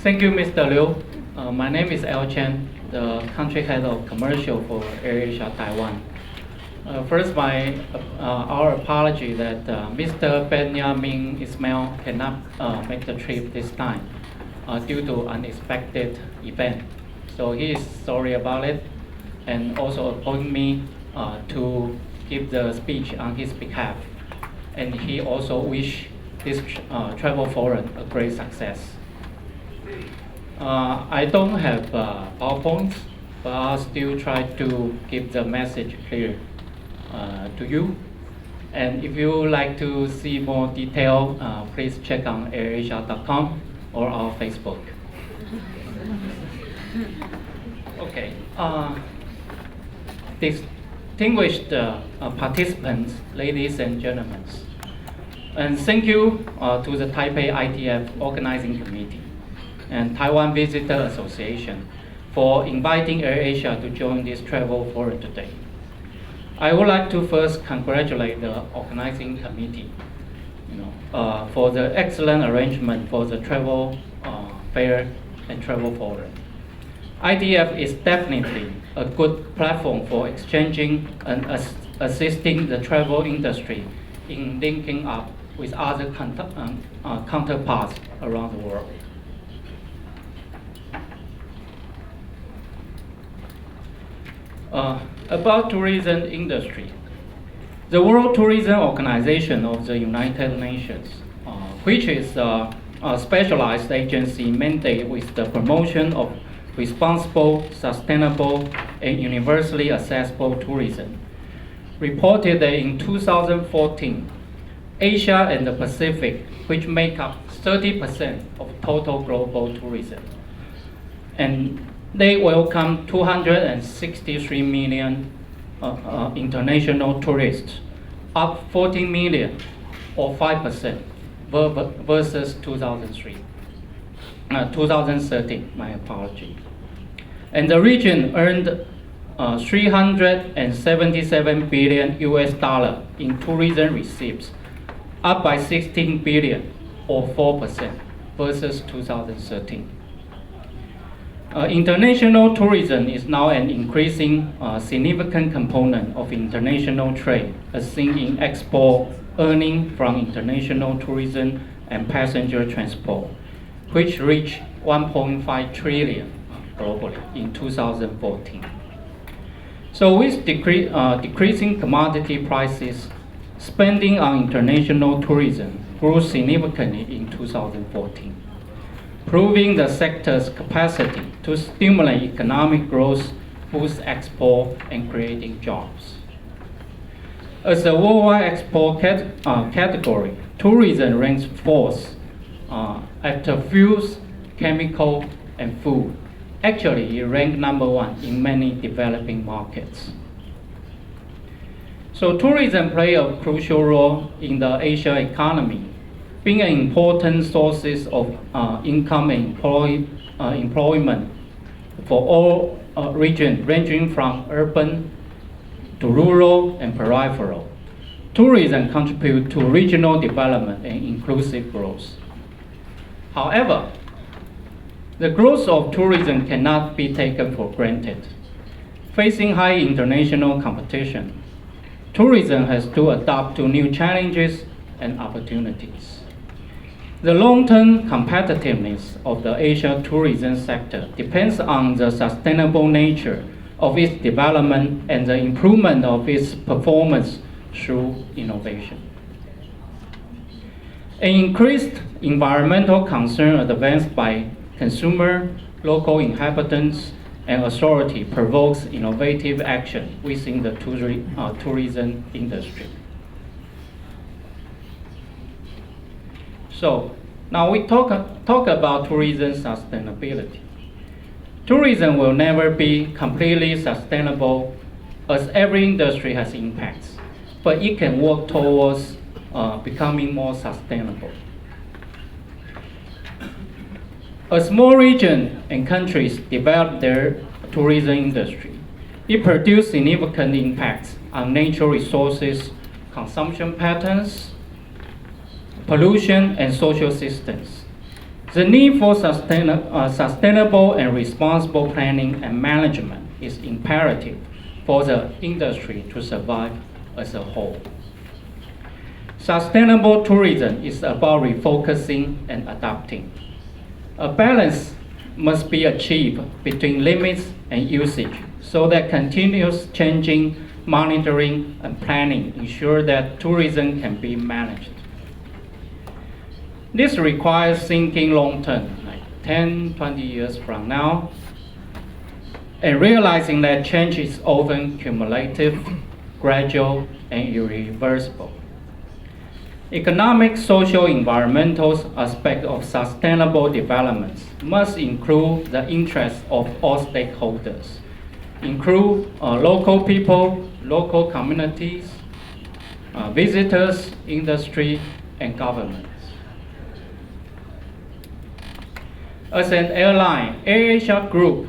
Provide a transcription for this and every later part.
Thank you, Mr. Liu. My name is El Chen, the country head of commercial for AirAsia Taiwan. First, our apology that Mr. Benjamin Ismail cannot make the trip this time due to unexpected event. So he is sorry about it, and also appointed me to give the speech on his behalf. And he also wished this travel forum a great success. I don't have PowerPoints, but I'll still try to give the message clear to you. And if you would like to see more detail, please check on airasia.com or our Facebook. Okay. Distinguished participants, ladies and gentlemen, and thank you to the Taipei ITF Organizing Committee and Taiwan Visitor Association for inviting AirAsia to join this travel forum today. I would like to first congratulate the organizing committee, for the excellent arrangement for the travel fair and travel forum. ITF is definitely a good platform for exchanging and assisting the travel industry in linking up with other counterparts around the world. About tourism industry, the World Tourism Organization of the United Nations, which is a specialized agency mandated with the promotion of responsible, sustainable, and universally accessible tourism, reported that in 2014, Asia and the Pacific, which make up 30% of total global tourism, and they welcome 263 million international tourists, up 14 million or 5% versus 2013, my apology. And the region earned $377 billion in tourism receipts, up by 16 billion or 4% versus 2013. International tourism is now an increasing significant component of international trade, as seen in export earning from international tourism and passenger transport, which reached 1.5 trillion globally in 2014. So with decreasing commodity prices, spending on international tourism grew significantly in 2014, proving the sector's capacity to stimulate economic growth, boost export, and creating jobs. As a worldwide export category, tourism ranks fourth after fuels, chemical, and food. Actually, it ranked number one in many developing markets. So tourism plays a crucial role in the Asia economy, being an important source of income and employment for all regions, ranging from urban to rural and peripheral. Tourism contributes to regional development and inclusive growth. However, the growth of tourism cannot be taken for granted. Facing high international competition, tourism has to adapt to new challenges and opportunities. The long-term competitiveness of the Asia tourism sector depends on the sustainable nature of its development and the improvement of its performance through innovation. An increased environmental concern advanced by consumer, local inhabitants, and authority provokes innovative action within the tourism industry. So now we talk about tourism sustainability. Tourism will never be completely sustainable, as every industry has impacts, but it can work towards becoming more sustainable. As more regions and countries develop their tourism industry, it produces significant impacts on natural resources, consumption patterns, pollution, and social systems. The need for sustainable and responsible planning and management is imperative for the industry to survive as a whole. Sustainable tourism is about refocusing and adapting. A balance must be achieved between limits and usage so that continuous changing, monitoring, and planning ensure that tourism can be managed. This requires thinking long-term, like 10, 20 years from now, and realizing that change is often cumulative, gradual, and irreversible. Economic, social, environmental aspects of sustainable development must include the interests of all stakeholders, include local people, local communities, visitors, industry, and governments. As an airline, AirAsia Group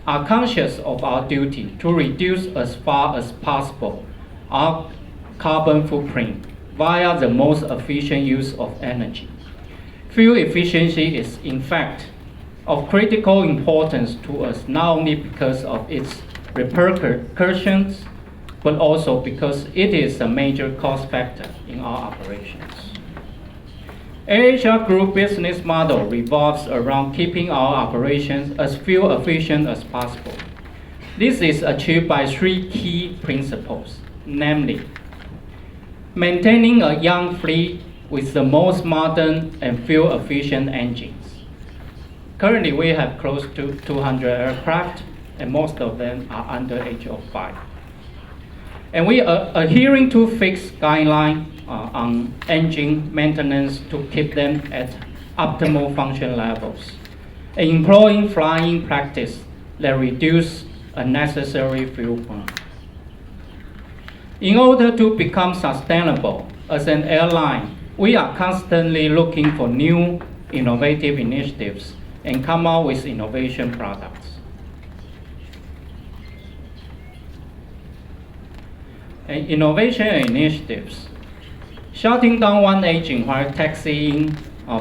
are conscious of our duty to reduce as far as possible our carbon footprint via the most efficient use of energy. Fuel efficiency is, in fact, of critical importance to us not only because of its repercussions, but also because it is a major cost factor in our operations. AirAsia Group business model revolves around keeping our operations as fuel efficient as possible. This is achieved by three key principles, namely, maintaining a young fleet with the most modern and fuel-efficient engines. Currently, we have close to 200 aircraft, and most of them are under age of 5. And we are adhering to fixed guidelines on engine maintenance to keep them at optimal function levels, and employing flying practice that reduce unnecessary fuel burn. In order to become sustainable as an airline, we are constantly looking for new innovative initiatives and come out with innovation products. And innovation initiatives. Shutting down one engine while taxiing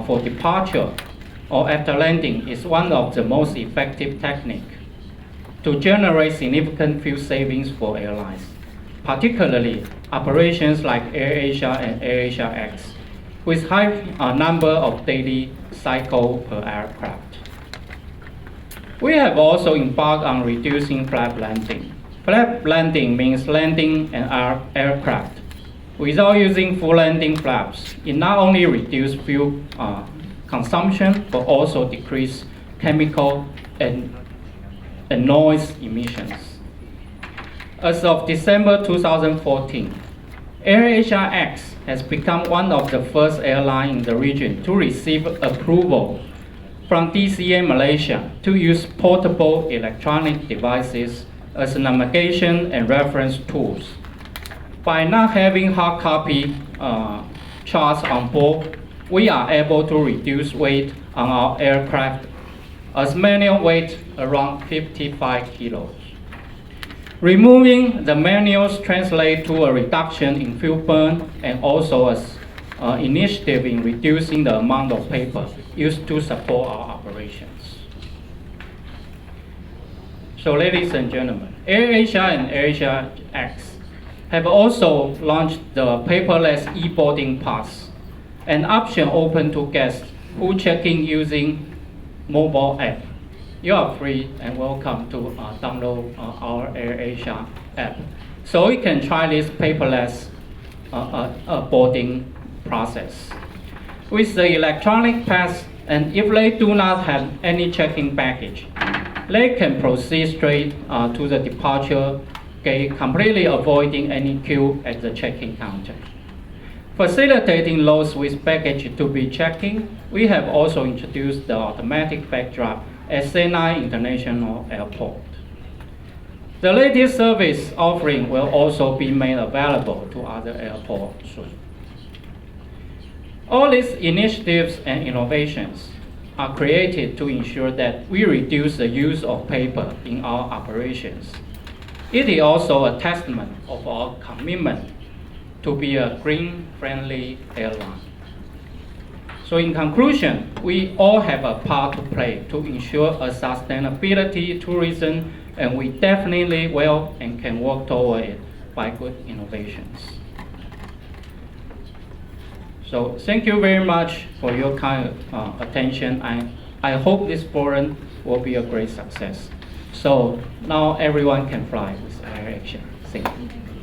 for departure or after landing is one of the most effective techniques to generate significant fuel savings for airlines, particularly operations like AirAsia and AirAsia X, with high number of daily cycle per aircraft. We have also embarked on reducing flap landing. Flap landing means landing an aircraft without using full landing flaps. It not only reduces fuel consumption, but also decrease chemical and noise emissions. As of December 2014, AirAsia X has become one of the first airlines in the region to receive approval from DCA Malaysia to use portable electronic devices as navigation and reference tools. By not having hard copy charts on board, we are able to reduce weight on our aircraft as manual weight around 55 kilos. Removing the manuals translates to a reduction in fuel burn and also as initiative in reducing the amount of paper used to support our operations. So ladies and gentlemen, AirAsia and AirAsia X have also launched the paperless e-boarding pass, an option open to guests who check in using mobile app. You are free and welcome to download our AirAsia app, so you can try this paperless boarding process. With the electronic pass, and if they do not have any check-in baggage, they can proceed straight to the departure gate, completely avoiding any queue at the check-in counter. Facilitating those with baggage to be checked-in, we have also introduced the automatic bag drop at Senai International Airport. The latest service offering will also be made available to other airports soon. All these initiatives and innovations are created to ensure that we reduce the use of paper in our operations. It is also a testament of our commitment to be a green-friendly airline. So in conclusion, we all have a part to play to ensure a sustainability tourism, and we definitely will and can work toward it by good innovations. So thank you very much for your kind attention. I hope this forum will be a great success. So now everyone can fly with AirAsia. Thank you.